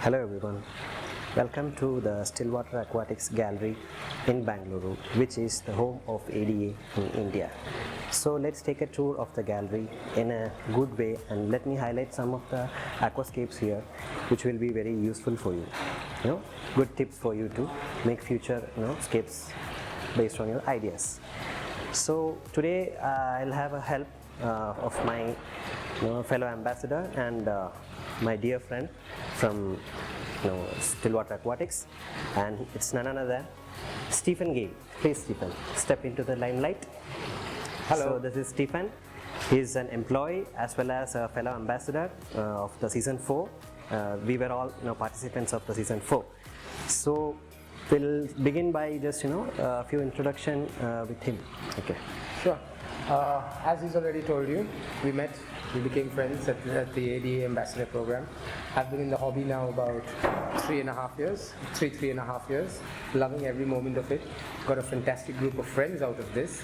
Hello everyone, welcome to the Stillwater Aquatics Gallery in Bengaluru, which is the home of ADA in India. So let's take a tour of the gallery in a good way, and let me highlight some of the aquascapes here which will be very useful for you. Good tips for you to make future scapes based on your ideas. So today I'll have a help of my fellow ambassador and my dear friend from Stillwater Aquatics, and it's none other than Stephen Gale. Please, Stephen, step into the limelight. Hello. So this is Stephen. He's an employee as well as a fellow ambassador of the season 4. We were all participants of the season 4. So we'll begin by just a few introduction with him. Okay. Sure. As he's already told you, we became friends at the ADA Ambassador Program. I've been in the hobby now about 3.5 years, loving every moment of it. Got a fantastic group of friends out of this,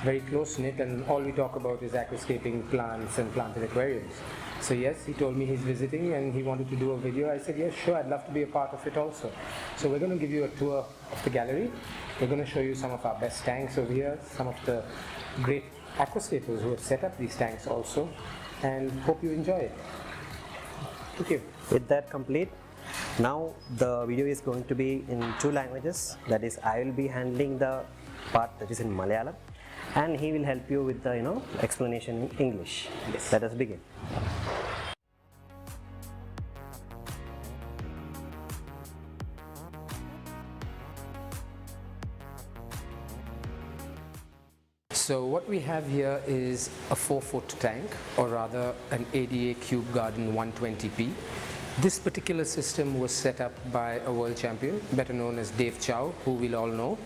very close-knit, and all we talk about is aquascaping, plants and planted aquariums. So yes, he told me he's visiting and he wanted to do a video. I said, yes, sure, I'd love to be a part of it also. So we're going to give you a tour of the gallery. We're going to show you some of our best tanks over here, some of the great aquascapers who have set up these tanks also, and hope you enjoy it. Thank you. With that complete, now the video is going to be in 2 languages. That is, I will be handling the part that is in Malayalam, and he will help you with the explanation in English. Yes. Let us begin. So what we have here is a 4-foot tank, or rather an ADA Cube Garden 120p. This particular system was set up by a world champion, better known as Dave Chow, who we'll all know.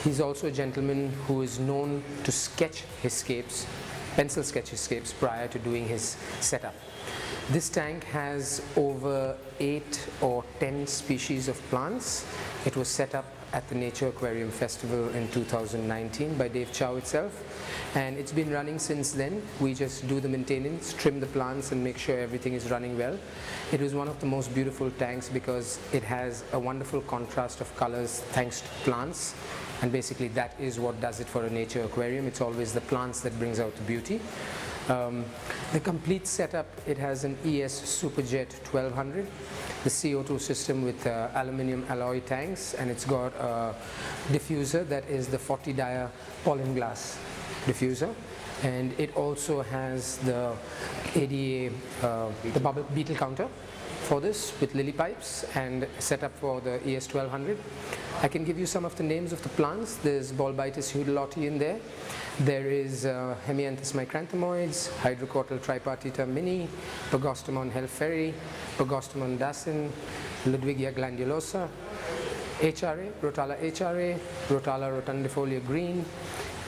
He's also a gentleman who is known to sketch his scapes, pencil sketch his scapes prior to doing his setup. This tank has over 8 or 10 species of plants. It was set up at the Nature Aquarium Festival in 2019 by Dave Chow itself, and it's been running since then. We just do the maintenance, trim the plants and make sure everything is running well. It is one of the most beautiful tanks because it has a wonderful contrast of colors thanks to plants, and basically that is what does it for a nature aquarium. It's always the plants that brings out the beauty. The complete setup, it has an ES Superjet 1200, the CO2 system with aluminium alloy tanks, and it's got a diffuser that is the 40 dia pollen glass diffuser, and it also has the ADA the bubble beetle counter for this with lily pipes and set up for the ES 1200. I can give you some of the names of the plants. There's Bolbitis heudelotii in there. There is Hemianthus micranthemoides, Hydrocotyle tripattita mini, Pogostemon helferi, Pogostemon Dassan, Ludwigia glandulosa, HRA, Rotala Hra, Rotala rotundifolia green,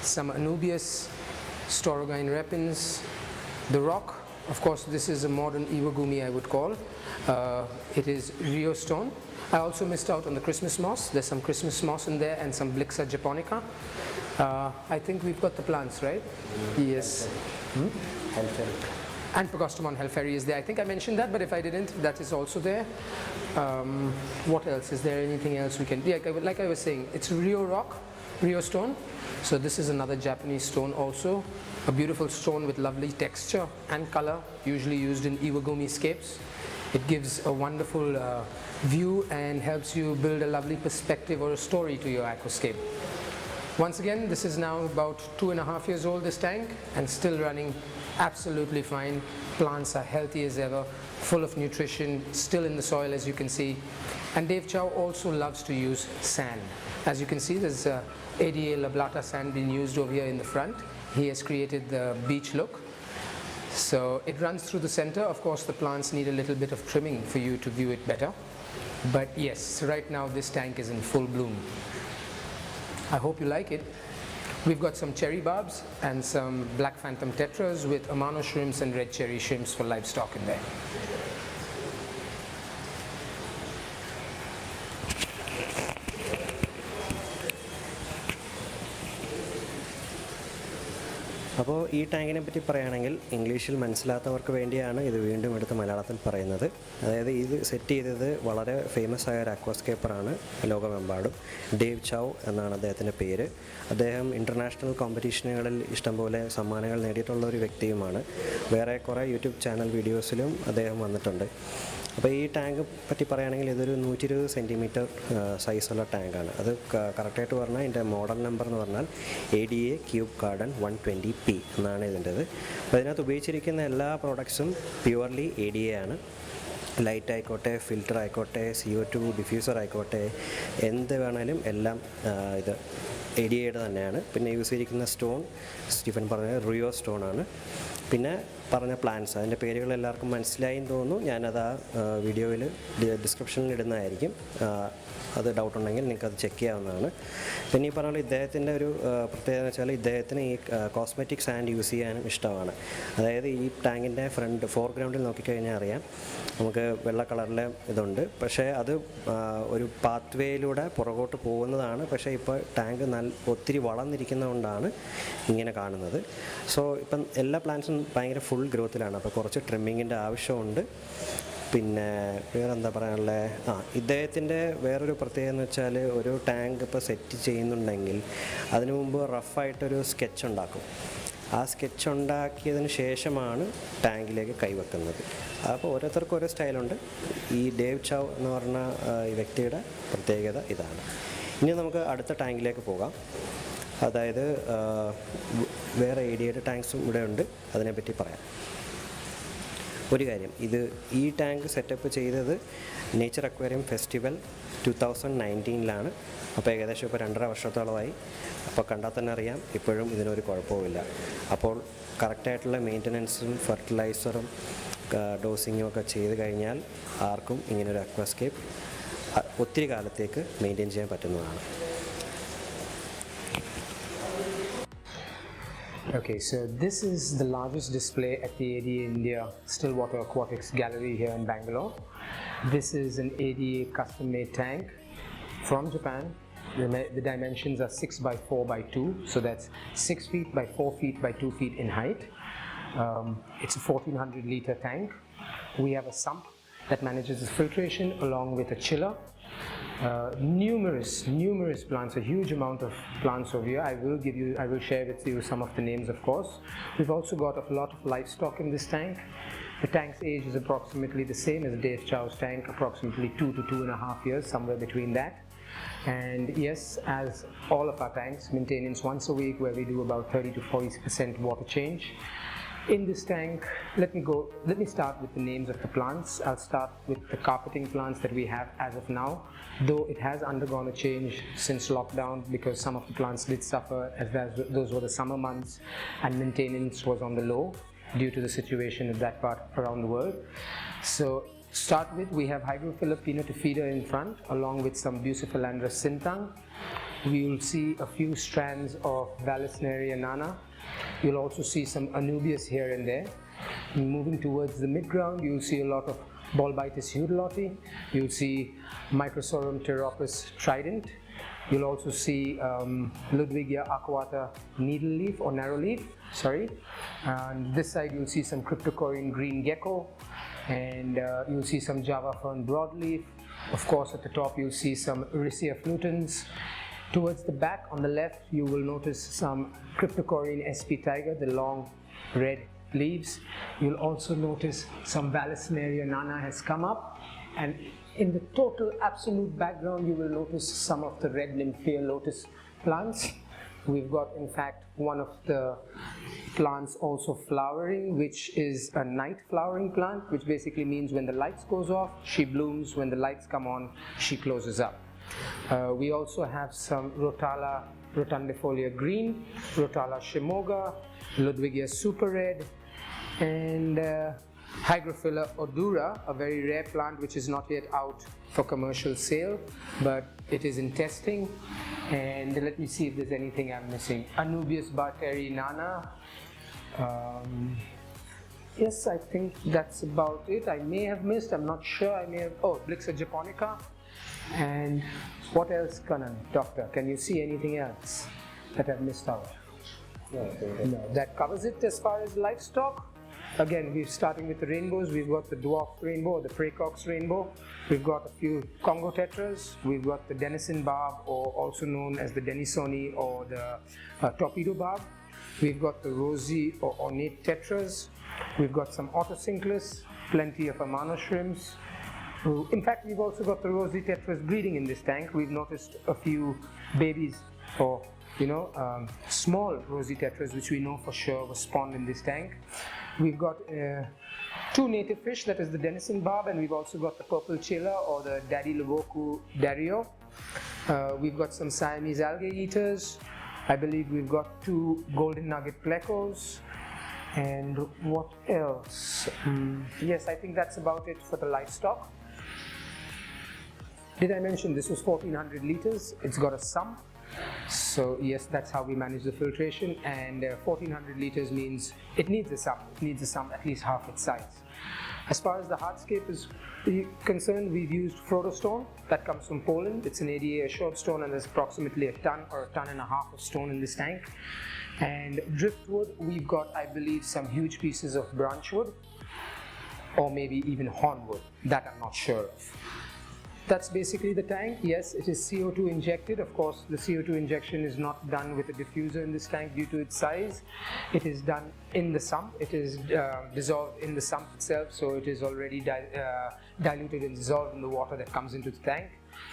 some Anubias, Staurogyne repens, the rock. Of course, this is a modern iwagumi, I would call. It is Ryuoh stone. I also missed out on the Christmas moss. There's some Christmas moss in there and some Blyxa japonica. I think we've got the plants, right? Yes. Helferi. And Pogostemon helferi is there. I think I mentioned that, but if I didn't, that is also there. What else? Is there anything else we can do? Like I was saying, it's Ryuoh rock, Ryuoh stone. So this is another Japanese stone also. A beautiful stone with lovely texture and color, usually used in iwagumi scapes. It gives a wonderful view and helps you build a lovely perspective or a story to your aquascape. Once again, this is now about 2.5 years old, this tank, and still running absolutely fine. Plants are healthy as ever, full of nutrition, still in the soil as you can see. And Dave Chow also loves to use sand. As you can see, there's ADA La Blata sand being used over here in the front. He has created the beach look. So it runs through the center. Of course, the plants need a little bit of trimming for you to view it better. But yes, right now this tank is in full bloom. I hope you like it. We've got some cherry barbs and some black phantom tetras with amano shrimps and red cherry shrimps for livestock in there. അപ്പോൾ ഈ ടാങ്കിനെ പറ്റി പറയുകയാണെങ്കിൽ ഇംഗ്ലീഷിൽ മനസ്സിലാത്തവർക്ക് വേണ്ടിയാണ് ഇത് വീണ്ടും എടുത്ത് മലയാളത്തിൽ പറയുന്നത്. അതായത് ഇത് സെറ്റ് ചെയ്തത് വളരെ ഫേമസ് ആയ ഒരു അക്വാസ്കേപ്പറാണ് ലോകമെമ്പാടും. ഡേവ് ചൗ എന്നാണ് അദ്ദേഹത്തിൻ്റെ പേര്. അദ്ദേഹം ഇൻ്റർനാഷണൽ കോമ്പറ്റീഷനുകളിൽ ഇഷ്ടംപോലെ സമ്മാനങ്ങൾ നേടിയിട്ടുള്ള ഒരു വ്യക്തിയുമാണ്. വേറെ കുറേ യൂട്യൂബ് ചാനൽ വീഡിയോസിലും അദ്ദേഹം വന്നിട്ടുണ്ട്. അപ്പോൾ ഈ ടാങ്ക് പറ്റി പറയുകയാണെങ്കിൽ ഇതൊരു 120 സെൻറ്റിമീറ്റർ സൈസുള്ള ടാങ്കാണ്. അത് കറക്റ്റായിട്ട് പറഞ്ഞാൽ ഇതിൻ്റെ മോഡൽ നമ്പർ എന്ന് പറഞ്ഞാൽ ADA ക്യൂബ് ഗാർഡൻ 120P എന്നാണ് ഇതിൻ്റെത്. അപ്പോൾ ഇതിനകത്ത് ഉപയോഗിച്ചിരിക്കുന്ന എല്ലാ പ്രോഡക്ട്സും പ്യുവർലി ADA ആണ്. ലൈറ്റ് ആയിക്കോട്ടെ, ഫിൽറ്റർ ആയിക്കോട്ടെ, CO2 ഡിഫ്യൂസർ ആയിക്കോട്ടെ, എന്ത് വേണേലും എല്ലാം ഇത് ADAയുടെ തന്നെയാണ്. പിന്നെ യൂസ് ചെയ്തിരിക്കുന്ന സ്റ്റോൺ സ്റ്റീഫൻ പറഞ്ഞ റിയോ സ്റ്റോൺ ആണ്. പിന്നെ പറഞ്ഞ പ്ലാന്റ്സ്, അതിൻ്റെ പേരുകൾ എല്ലാവർക്കും മനസ്സിലായെന്ന് തോന്നുന്നു. ഞാനത് വീഡിയോയിൽ ഡിസ്ക്രിപ്ഷനിൽ ഇടുന്നതായിരിക്കും. അത് ഡൗട്ട് ഉണ്ടെങ്കിൽ നിങ്ങൾക്കത് ചെക്ക് ചെയ്യാവുന്നതാണ്. പിന്നെ ഈ പറഞ്ഞ ഇദ്ദേഹത്തിൻ്റെ ഒരു പ്രത്യേകത എന്ന് വെച്ചാൽ ഇദ്ദേഹത്തിന് ഈ കോസ്മെറ്റിക് സാൻഡ് യൂസ് ചെയ്യാനും ഇഷ്ടമാണ്. അതായത് ഈ ടാങ്കിൻ്റെ ഫോർഗ്രൗണ്ടിൽ നോക്കിക്കഴിഞ്ഞാൽ അറിയാം, നമുക്ക് വെള്ള കളറിലെ ഇതുണ്ട്. പക്ഷേ അത് ഒരു പാത്വേയിലൂടെ പുറകോട്ട് പോകുന്നതാണ്. പക്ഷേ ഇപ്പോൾ ടാങ്ക് ഒത്തിരി വളർന്നിരിക്കുന്നതുകൊണ്ടാണ് ഇങ്ങനെ കാണുന്നത്. സോ ഇപ്പം എല്ലാ പ്ലാന്റ്സും ഭയങ്കര ഫുൾ ഗ്രോത്തിലാണ്. അപ്പോൾ കുറച്ച് ട്രിമ്മിങ്ങിൻ്റെ ആവശ്യമുണ്ട്. പിന്നെ വേറെന്താ പറയാനുള്ളത്, ഇദ്ദേഹത്തിൻ്റെ വേറൊരു പ്രത്യേകത എന്ന് വെച്ചാൽ ഒരു ടാങ്ക് ഇപ്പോൾ സെറ്റ് ചെയ്യുന്നുണ്ടെങ്കിൽ അതിനു മുമ്പ് റഫായിട്ടൊരു സ്കെച്ച് ഉണ്ടാക്കും. ആ സ്കെച്ച് ഉണ്ടാക്കിയതിന് ശേഷമാണ് ടാങ്കിലേക്ക് കൈവെക്കുന്നത്. അപ്പോൾ ഓരോരുത്തർക്കും ഓരോ സ്റ്റൈലുണ്ട്. ഈ ഡേവ് ചൗ എന്ന് പറഞ്ഞ ഈ വ്യക്തിയുടെ പ്രത്യേകത ഇതാണ്. ഇനി നമുക്ക് അടുത്ത ടാങ്കിലേക്ക് പോകാം. അതായത് വേറെ ADAയുടെ ടാങ്ക്സും ഇവിടെ ഉണ്ട്, അതിനെപ്പറ്റി പറയാം. ഒരു കാര്യം, ഈ ടാങ്ക് സെറ്റപ്പ് ചെയ്തത് നേച്ചർ അക്വേറിയം ഫെസ്റ്റിവൽ 2019 അപ്പോൾ ഏകദേശം ഇപ്പോൾ 2.5 വർഷത്തോളമായി. അപ്പോൾ കണ്ടാൽ തന്നെ അറിയാം ഇപ്പോഴും ഇതിനൊരു കുഴപ്പവുമില്ല. അപ്പോൾ കറക്റ്റായിട്ടുള്ള മെയിൻ്റനൻസും ഫെർട്ടിലൈസറും ഡോസിങ്ങും ഒക്കെ ചെയ്ത് കഴിഞ്ഞാൽ ആർക്കും ഇങ്ങനൊരു അക്വാസ്കേപ്പ് ഒത്തിരി കാലത്തേക്ക് മെയിൻറ്റെയിൻ ചെയ്യാൻ പറ്റുന്നതാണ്. Okay, so this is the largest display at the ADA India Stillwater Aquatics Gallery here in Bangalore. This is an ADA custom-made tank from Japan. The dimensions are 6 by 4 by 2, so that's 6 feet by 4 feet by 2 feet in height. It's a 1400 liter tank. We have a sump that manages the filtration along with a chiller. Numerous plants, a huge amount of plants over here. I will share with you some of the names, of course. We've also got a lot of livestock in this tank. The tank's age is approximately the same as Dave Chow's tank, approximately 2 to 2.5 years, somewhere between that. And yes, as all of our tanks, maintenance once a week, where we do about 30 to 40% water change. In this tank, let me start with the names of the plants. I'll start with the carpeting plants that we have as of now, though it has undergone a change since lockdown because some of the plants did suffer as those were the summer months and maintenance was on the low due to the situation of that part around the world. So start with, we have Hygrophila pinnatifida in front along with some Bucephalandra Sintang. We will see a few strands of Valisneria nana. You'll also see some Anubias here and there. Moving towards the midground, you'll see a lot of Bolbitis heudelotii. You'll see Microsorum pteropus trident. You'll also see Ludwigia aquata needle leaf or narrow leaf. And this side you'll see some cryptocoryne green gecko, and you'll see some Java fern broadleaf. Of course, at the top you'll see some Riccia flutans. Towards the back on the left you will notice some Cryptocoryne sp tiger, the long red leaves. You'll also notice some Valisneria nana has come up, and in the total absolute background you will notice some of the red nymphaea lotus plants. We've got in fact one of the plants also flowering, which is a night flowering plant, which basically means when the lights goes off she blooms, when the lights come on she closes up. We also have some Rotala rotundifolia green, Rotala shimoga, Ludwigia super red, and Hygrophila odura, a very rare plant which is not yet out for commercial sale, but it is in testing. And let me see if there's anything I'm missing. Anubias barteri nana. Yes, I think that's about it. I may have missed, I'm not sure. Blyxa japonica. And what else, Kanan? Doctor, can you see anything else that I've missed out? No, that covers it as far as livestock. Again, we're starting with the rainbows. We've got the dwarf rainbow, the praecox rainbow. We've got a few Congo tetras. We've got the denison barb, or also known as the denisoni or the torpedo barb. We've got the rosy or ornate tetras. We've got some autosynclus, plenty of amano shrimps. In fact, we've also got the rosy tetras breeding in this tank. We've noticed a few babies or small rosy tetras, which we know for sure were spawned in this tank. We've got two native fish, that is the denison barb, and we've also got the purple chela or the daddy luboku dario. We've got some Siamese algae eaters. I believe we've got two golden nugget plecos. And what else? Yes, I think that's about it for the livestock. Did I mention this was 1400 liters? It's got a sump. So yes, that's how we manage the filtration, and 1400 liters means it needs a sump. It needs a sump at least half its size. As far as the hardscape is concerned, we've used Frodo stone. That comes from Poland. It's an ADA assured stone, and there's approximately a ton or a ton and a half of stone in this tank. And driftwood, we've got, I believe, some huge pieces of branchwood, or maybe even hornwood. That I'm not sure of. That's basically the tank. Yes, it is CO2 injected. Of course, the CO2 injection is not done with a diffuser in this tank due to its size. It is done in the sump. It is dissolved in the sump itself, so it is already diluted and dissolved in the water that comes into the tank,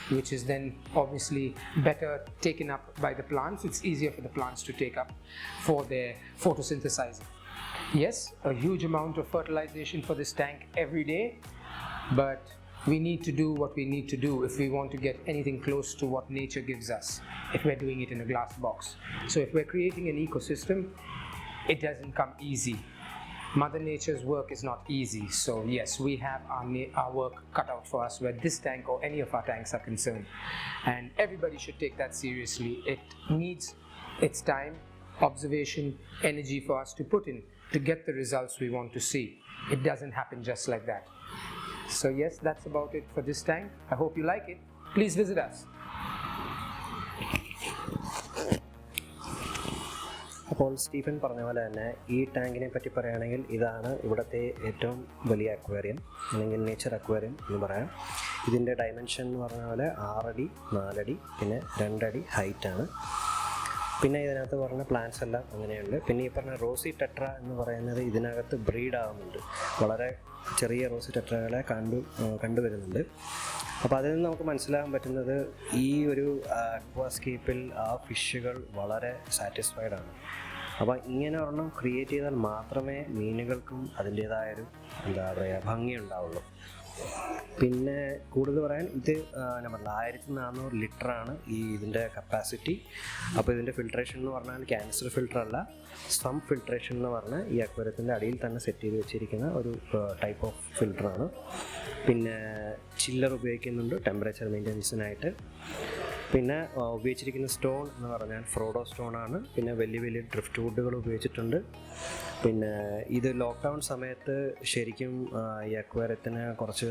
which is then obviously better taken up by the plants. It's easier for the plants to take up for their photosynthesizing. Yes, a huge amount of fertilization for this tank every day, but we need to do what we need to do if we want to get anything close to what nature gives us, if we're doing it in a glass box. So if we're creating an ecosystem, it doesn't come easy. Mother Nature's work is not easy. So yes, we have our work cut out for us where this tank or any of our tanks are concerned. And everybody should take that seriously. It needs its time, observation, energy for us to put in to get the results we want to see. It doesn't happen just like that. So yes, that's about it for this tank. I hope you like it. Please visit us. അപ്പോൾ Stephen പറഞ്ഞ പോലെ തന്നെ ഈ ടാങ്കിനെ പറ്റി പറയുകയാണെങ്കിൽ ഇതാണ് ഇവിടുത്തെ ഏറ്റവും വലിയ അക്വേറിയം, അല്ലെങ്കിൽ നേച്ചർ അക്വേറിയം എന്ന് പറയാം. ഇതിൻ്റെ ഡയമെൻഷൻ എന്ന് പറഞ്ഞ പോലെ 6 അടി 4 അടി പിന്നെ 2 അടി ഹൈറ്റാണ്. പിന്നെ ഇതിനകത്ത് പറഞ്ഞ പ്ലാന്റ്സ് എല്ലാം അങ്ങനെയുണ്ട്. പിന്നെ ഈ പറഞ്ഞ റോസി ടെട്ര എന്ന് പറയുന്നത് ഇതിനകത്ത് ബ്രീഡ് ആവുന്നുണ്ട്. വളരെ ചെറിയ റോസി ടെട്രകളെ കണ്ടുവരുന്നുണ്ട്. അപ്പോൾ അതിൽ നിന്ന് നമുക്ക് മനസ്സിലാകാൻ പറ്റുന്നത് ഈ ഒരു അക്വാസ്കേപ്പിൽ ആ ഫിഷുകൾ വളരെ സാറ്റിസ്ഫൈഡ് ആണ്. അപ്പോൾ ഇങ്ങനെ ഒരെണ്ണം ക്രിയേറ്റ് ചെയ്താൽ മാത്രമേ മീനുകൾക്കും അതിൻ്റേതായൊരു ഭംഗി ഉണ്ടാവുള്ളൂ. പിന്നെ കൂടുതൽ പറയാൻ ഇത് ഞാൻ പറഞ്ഞ 1400 ലിറ്ററാണ് ഇതിൻ്റെ കപ്പാസിറ്റി. അപ്പോൾ ഇതിൻ്റെ ഫിൽട്രേഷൻ എന്ന് പറഞ്ഞാൽ ക്യാൻസർ ഫിൽട്ടർ അല്ല, സം ഫിൽട്രേഷൻ എന്ന് പറഞ്ഞാൽ ഈ അക്വേറിയത്തിൻ്റെ അടിയിൽ തന്നെ സെറ്റ് ചെയ്ത് വെച്ചിരിക്കുന്ന ഒരു ടൈപ്പ് ഓഫ് ഫിൽട്ടറാണ്. പിന്നെ ചില്ലർ ഉപയോഗിക്കുന്നുണ്ട് ടെമ്പറേച്ചർ മെയിൻ്റനൻസിനായിട്ട്. പിന്നെ ഉപയോഗിച്ചിരിക്കുന്ന സ്റ്റോൺ എന്ന് പറഞ്ഞാൽ ഫ്രോഡോ സ്റ്റോണാണ്. പിന്നെ വലിയ വലിയ ഡ്രിഫ്റ്റ് വുഡുകൾ ഉപയോഗിച്ചിട്ടുണ്ട്. പിന്നെ ഇത് ലോക്ക്ഡൗൺ സമയത്ത് ശരിക്കും ഈ അക്വേറിയത്തിന് കുറച്ച്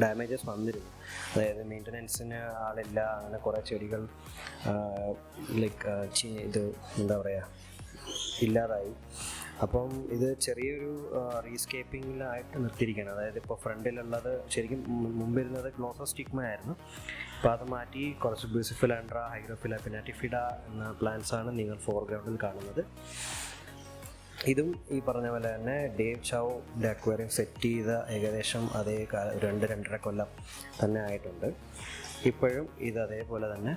ഡാമേജസ് വന്നിരുന്നു. അതായത് മെയിൻ്റനൻസിന് ആളില്ല, അങ്ങനെ കുറേ ചെടികൾ ഇത് എന്താ പറയുക ഇല്ലാതായി. അപ്പം ഇത് ചെറിയൊരു റീസ്കേപ്പിങ്ങിലായിട്ട് നിർത്തിയിരിക്കുകയാണ്. അതായത് ഇപ്പോൾ ഫ്രണ്ടിലുള്ളത് ശരിക്കും മുമ്പിരുന്നത് ഗ്ലോസോസ്റ്റിഗ്മ ആയിരുന്നു. അപ്പോൾ അത് മാറ്റി കുറച്ച് ബ്യൂസിഫിലാൻഡ്ര, ഹൈഗ്രോഫില, പിന്നാറ്റിഫിഡ എന്ന പ്ലാന്റ്സാണ് നിങ്ങൾ ഫോർഗ്രൗണ്ടിൽ കാണുന്നത്. ഇതും ഈ പറഞ്ഞ പോലെ തന്നെ ഡേവ് ചൗ അക്വേറിയം സെറ്റ് ചെയ്ത ഏകദേശം അതേ 2-2.5 കൊല്ലം തന്നെ ആയിട്ടുണ്ട്. ഇപ്പോഴും ഇത് അതേപോലെ തന്നെ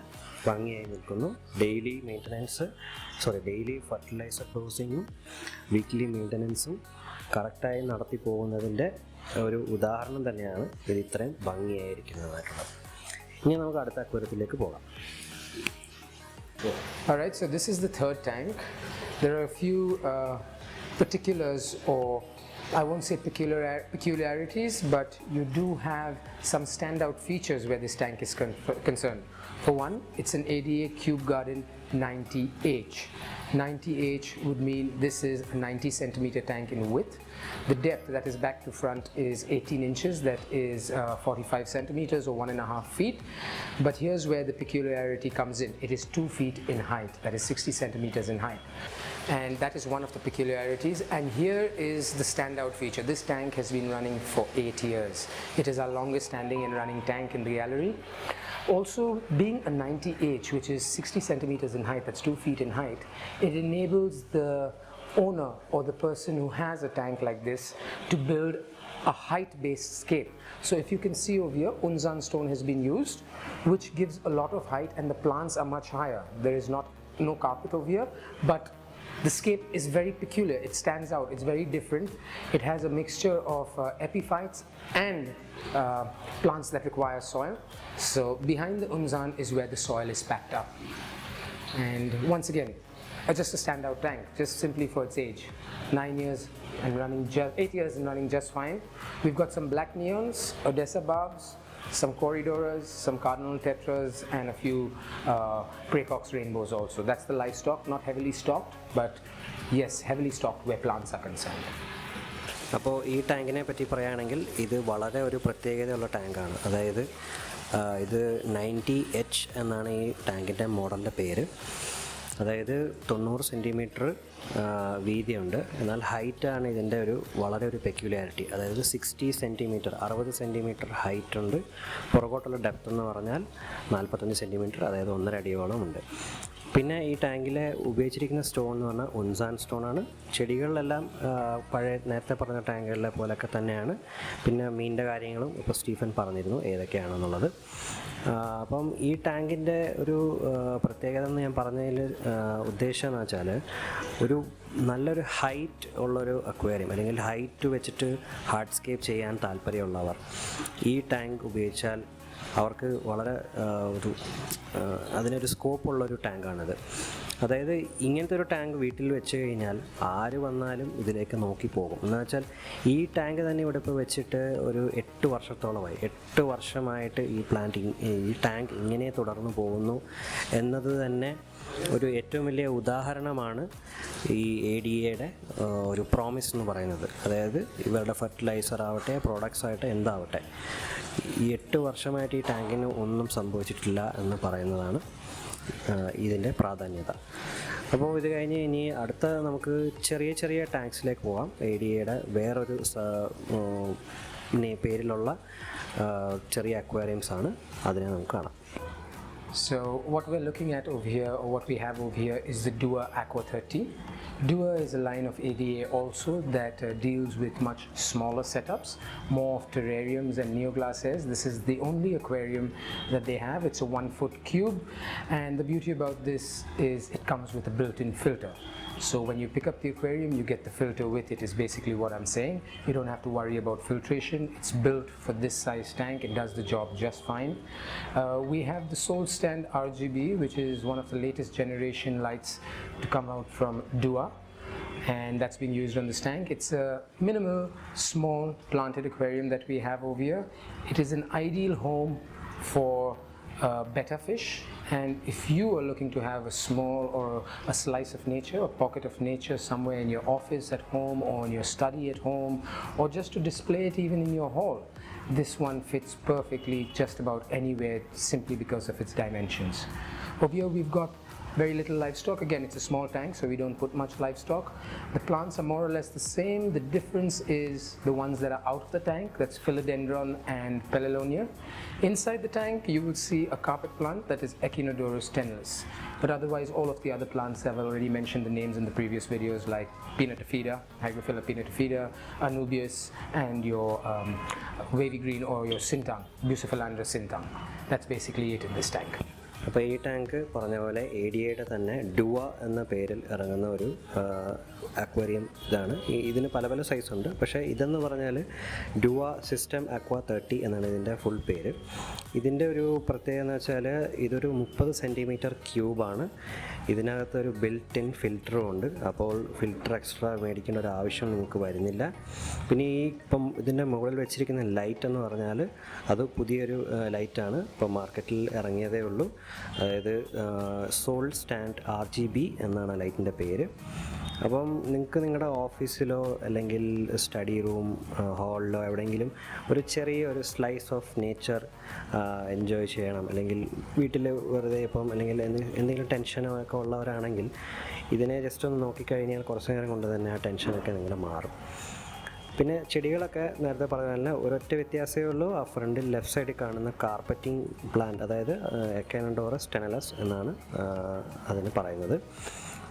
ഭംഗിയായി നിൽക്കുന്നു. ഡെയിലി ഫർട്ടിലൈസർ ഡോസിങ്ങും വീക്ക്ലി മെയിൻ്റനൻസും കറക്റ്റായി നടത്തി പോകുന്നതിൻ്റെ ഒരു ഉദാഹരണം തന്നെയാണ് ഇത് ഇത്രയും ഭംഗിയായിരിക്കുന്നതായിട്ടുള്ളത്. ഇനി നമുക്ക് അടുത്ത അക്വേറിയത്തിലേക്ക് പോകാം. Alright, so this is the third tank. There are a few particulars, or I won't say peculiarities, but you do have some standout features where this tank is concerned. For one, it's an ADA cube garden 90H. 90H would mean this is a 90 centimeter tank in width. The depth, that is back to front, is 18 inches, that is 45 centimeters or 1.5 feet. But here's where the peculiarity comes in. It is 2 feet in height, that is 60 centimeters in height. And that is one of the peculiarities. And here is the standout feature. This tank has been running for 8 years. It is our longest standing and running tank in the gallery. Also, being a 90H, which is 60 centimeters in height, that's 2 feet in height, it enables the owner or the person who has a tank like this to build a height-based scape. So if you can see over here, Unzan stone has been used, which gives a lot of height, and the plants are much higher. There is no carpet over here, but the scape is very peculiar. It stands out. It's very different. It has a mixture of epiphytes and plants that require soil. So behind the Unzan is where the soil is packed up. And once again, just a standout tank, just simply for its age. 8 years and running just fine. We've got some black neons, Odessa barbs, some corridoras, some cardinal tetras, and a few praecox rainbows also. That's the livestock, not heavily stocked, but yes, heavily stocked where plants are concerned. അപ്പോൾ ഈ ടാങ്കിനെ പറ്റി പറയുകയാണെങ്കിൽ ഇത് വളരെ ഒരു പ്രത്യേകതയുള്ള ടാങ്കാണ്. അതായത് ഇത് 90H എന്നാണ് ഈ ടാങ്കിൻ്റെ മോഡലിൻ്റെ പേര്. അതായത് 90 സെൻറ്റിമീറ്റർ വീതിയുണ്ട്. എന്നാൽ ഹൈറ്റാണ് ഇതിൻ്റെ വളരെ ഒരു പെക്യുലാരിറ്റി. അതായത് 60 സെൻറ്റിമീറ്റർ 60 സെൻറ്റിമീറ്റർ ഹൈറ്റ് ഉണ്ട്. പുറകോട്ടുള്ള ഡെപ്ത് എന്ന് പറഞ്ഞാൽ 45 സെൻറ്റിമീറ്റർ, അതായത് 1.5 അടിയോളം ഉണ്ട്. പിന്നെ ഈ ടാങ്കിൽ ഉപയോഗിച്ചിരിക്കുന്ന സ്റ്റോൺ എന്ന് പറഞ്ഞാൽ ഉൻസാൻ സ്റ്റോണാണ്. ചെടികളിലെല്ലാം നേരത്തെ പറഞ്ഞ ടാങ്കുകളിലെ പോലൊക്കെ തന്നെയാണ്. പിന്നെ മീനിൻ്റെ കാര്യങ്ങളും ഇപ്പോൾ സ്റ്റീഫൻ പറഞ്ഞിരുന്നു ഏതൊക്കെയാണെന്നുള്ളത്. അപ്പം ഈ ടാങ്കിൻ്റെ ഒരു പ്രത്യേകത എന്ന് ഞാൻ പറഞ്ഞതിൽ ഉദ്ദേശം എന്ന് വെച്ചാൽ നല്ലൊരു ഹൈറ്റ് ഉള്ളൊരു അക്വേറിയം അല്ലെങ്കിൽ ഹൈറ്റ് വെച്ചിട്ട് ഹാർഡ്സ്കേപ്പ് ചെയ്യാൻ താല്പര്യമുള്ളവർ ഈ ടാങ്ക് ഉപയോഗിച്ചാൽ അവർക്ക് വളരെ അതിനൊരു സ്കോപ്പുള്ളൊരു ടാങ്കാണിത്. അതായത് ഇങ്ങനത്തെ ഒരു ടാങ്ക് വീട്ടിൽ വെച്ച് കഴിഞ്ഞാൽ ആര് വന്നാലും ഇതിലേക്ക് നോക്കി പോകും. എന്ന് വെച്ചാൽ ഈ ടാങ്ക് തന്നെ ഇവിടെ ഇപ്പോൾ വെച്ചിട്ട് ഒരു 8 വർഷത്തോളമായി. 8 വർഷമായിട്ട് ഈ ടാങ്ക് ഇങ്ങനെ തുടർന്ന് പോകുന്നു എന്നത് തന്നെ ഒരു ഏറ്റവും വലിയ ഉദാഹരണമാണ് ഈ ADAയുടെ ഒരു പ്രോമിസ് എന്ന് പറയുന്നത്. അതായത് ഇവരുടെ ഫെർട്ടിലൈസർ ആവട്ടെ, പ്രോഡക്ട്സ് ആവട്ടെ, എന്താവട്ടെ, ഈ 8 വർഷമായിട്ട് ഈ ടാങ്കിന് ഒന്നും സംഭവിച്ചിട്ടില്ല എന്ന് പറയുന്നതാണ് ഇതിൻ്റെ പ്രാധാന്യത. അപ്പോൾ ഇത് കഴിഞ്ഞ് ഇനി അടുത്ത നമുക്ക് ചെറിയ ചെറിയ ടാങ്ക്സിലേക്ക് പോകാം. ADAയുടെ വേറൊരു പേരിലുള്ള ചെറിയ അക്വേറിയംസ് ആണ്. അതിനെ നമുക്ക് കാണാം. So what we're looking at over here, or what we have over here, is the Ryuoh Aqua 30. Ryuoh is a line of ADA also that deals with much smaller setups, more of terrariums and neoglasses. This is the only aquarium that they have. It's a 1-foot cube, and the beauty about this is it comes with a built-in filter. So when you pick up the aquarium, you get the filter with it, is basically what I'm saying. You don't have to worry about filtration. It's built for this size tank. It does the job just fine. We have the Soul Stand RGB, which is one of the latest generation lights to come out from Ryuoh, and that's being used on this tank. It's a minimal, small planted aquarium that we have over here. It is an ideal home for betta fish, and if you are looking to have a small or a slice of nature, a pocket of nature somewhere in your office at home or in your study at home, or just to display it even in your hall, this one fits perfectly just about anywhere simply because of its dimensions. Over here we've got very little livestock. Again, it's a small tank, so we don't put much livestock. The plants are more or less the same. The difference is the ones that are out of the tank. That's philodendron and palylonia. Inside the tank, you will see a carpet plant that is Echinodorus tenuis. But otherwise, all of the other plants, I've already mentioned the names in the previous videos, like pinnatifida, Hygrophila pinnatifida, Anubias, and your wavy green or your Sintang, Bucephalandra Sintang. That's basically it in this tank. അപ്പോൾ ഈ tank പറഞ്ഞ പോലെ ADAയുടെ തന്നെ Ryuoh എന്ന പേരിൽ ഇറങ്ങുന്ന ഒരു aquarium ഇതാണ്. ഇതിന് പല പല സൈസുണ്ട്. പക്ഷേ ഇതെന്ന് പറഞ്ഞാൽ Ryuoh സിസ്റ്റം അക്വാ 30 എന്നാണ് ഇതിൻ്റെ ഫുൾ പേര്. ഇതിൻ്റെ ഒരു പ്രത്യേകത എന്ന് വെച്ചാൽ ഇതൊരു 30 സെൻറ്റിമീറ്റർ ക്യൂബാണ്. ഇതിനകത്തൊരു ബിൽറ്റ് ഇൻ ഫിൽറ്ററും ഉണ്ട്. അപ്പോൾ ഫിൽറ്റർ എക്സ്ട്രാ മേടിക്കേണ്ട ഒരു ആവശ്യം നിങ്ങൾക്ക് വരുന്നില്ല. പിന്നെ ഇപ്പം ഇതിൻ്റെ മുകളിൽ വെച്ചിരിക്കുന്ന ലൈറ്റ് എന്ന് പറഞ്ഞാൽ അത് പുതിയൊരു ലൈറ്റാണ്. ഇപ്പം മാർക്കറ്റിൽ ഇറങ്ങിയതേ ഉള്ളൂ. അതായത് സോൾ സ്റ്റാൻഡ് RGB എന്നാണ് ലൈറ്റിൻ്റെ പേര്. അപ്പം നിങ്ങൾക്ക് നിങ്ങളുടെ ഓഫീസിലോ അല്ലെങ്കിൽ സ്റ്റഡി റൂം ഹാളിലോ എവിടെയെങ്കിലും ഒരു ചെറിയ സ്ലൈസ് ഓഫ് നേച്ചർ എൻജോയ് ചെയ്യണം, അല്ലെങ്കിൽ വീട്ടിൽ വെറുതെ ഇപ്പം അല്ലെങ്കിൽ എന്തെങ്കിലും ടെൻഷനോ ഒക്കെ ഉള്ളവരാണെങ്കിൽ ഇതിനെ ജസ്റ്റ് ഒന്ന് നോക്കിക്കഴിഞ്ഞാൽ കുറച്ച് നേരം കൊണ്ട് തന്നെ ആ ടെൻഷനൊക്കെ നിങ്ങളുടെ മാറും. പിന്നെ ചെടികളൊക്കെ നേരത്തെ പറഞ്ഞ ഒരൊറ്റ വ്യത്യാസമേ ഉള്ളൂ, ആ ഫ്രണ്ടിൽ ലെഫ്റ്റ് സൈഡിൽ കാണുന്ന കാർപ്പറ്റിംഗ് പ്ലാന്റ്, അതായത് എക്കാനഡോറസ് ടെനലസ് എന്നാണ് അതിന് പറയുന്നത്.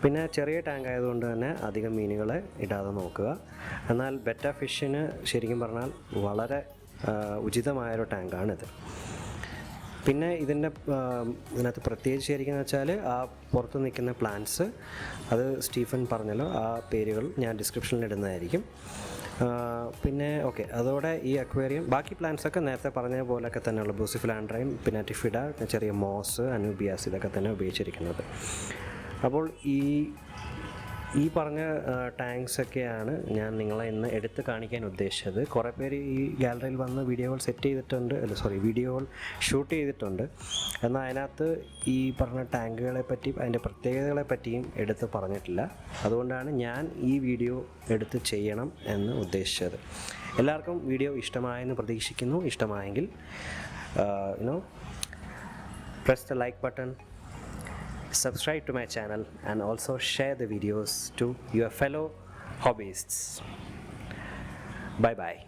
പിന്നെ ചെറിയ ടാങ്ക് ആയതുകൊണ്ട് തന്നെ അധികം മീനുകളെ ഇടാതെ നോക്കുക. എന്നാൽ ബെറ്റ ഫിഷിന് ശരിക്കും പറഞ്ഞാൽ വളരെ ഉചിതമായൊരു ടാങ്കാണിത്. പിന്നെ ഇതിനകത്ത് പ്രത്യേകിച്ച് ശരിക്കും വെച്ചാൽ ആ പുറത്ത് നിൽക്കുന്ന പ്ലാന്റ്സ്, അത് സ്റ്റീഫൻ പറഞ്ഞല്ലോ, ആ പേരുകൾ ഞാൻ ഡിസ്ക്രിപ്ഷനിൽ ഇടുന്നതായിരിക്കും. പിന്നെ ഓക്കെ, അതോടെ ഈ അക്വേറിയം ബാക്കി പ്ലാന്റ്സൊക്കെ നേരത്തെ പറഞ്ഞ പോലെയൊക്കെ തന്നെയുള്ള ബൂസിഫിലാൻഡ്രയും പിന്നാറ്റിഫിഡ, ചെറിയ മോസ്, അനൂബിയാസ് ഇതൊക്കെ തന്നെ ഉപയോഗിച്ചിരിക്കുന്നത്. അപ്പോൾ ഈ പറഞ്ഞ ടാങ്ക്സൊക്കെയാണ് ഞാൻ നിങ്ങളെ ഇന്ന് എടുത്ത് കാണിക്കാൻ ഉദ്ദേശിച്ചത്. കുറേ പേര് ഈ ഗാലറിയിൽ വന്ന് വീഡിയോകൾ വീഡിയോകൾ ഷൂട്ട് ചെയ്തിട്ടുണ്ട്. എന്നാൽ അതിനകത്ത് ഈ പറഞ്ഞ ടാങ്കുകളെ പറ്റി അതിൻ്റെ പ്രത്യേകതകളെ പറ്റിയും എടുത്ത് പറഞ്ഞിട്ടില്ല. അതുകൊണ്ടാണ് ഞാൻ ഈ വീഡിയോ എടുത്ത് ചെയ്യണം എന്ന് ഉദ്ദേശിച്ചത്. എല്ലാവർക്കും വീഡിയോ ഇഷ്ടമായെന്ന് പ്രതീക്ഷിക്കുന്നു. ഇഷ്ടമായെങ്കിൽ press the like button, subscribe to my channel, and also share the videos to your fellow hobbyists. Bye bye.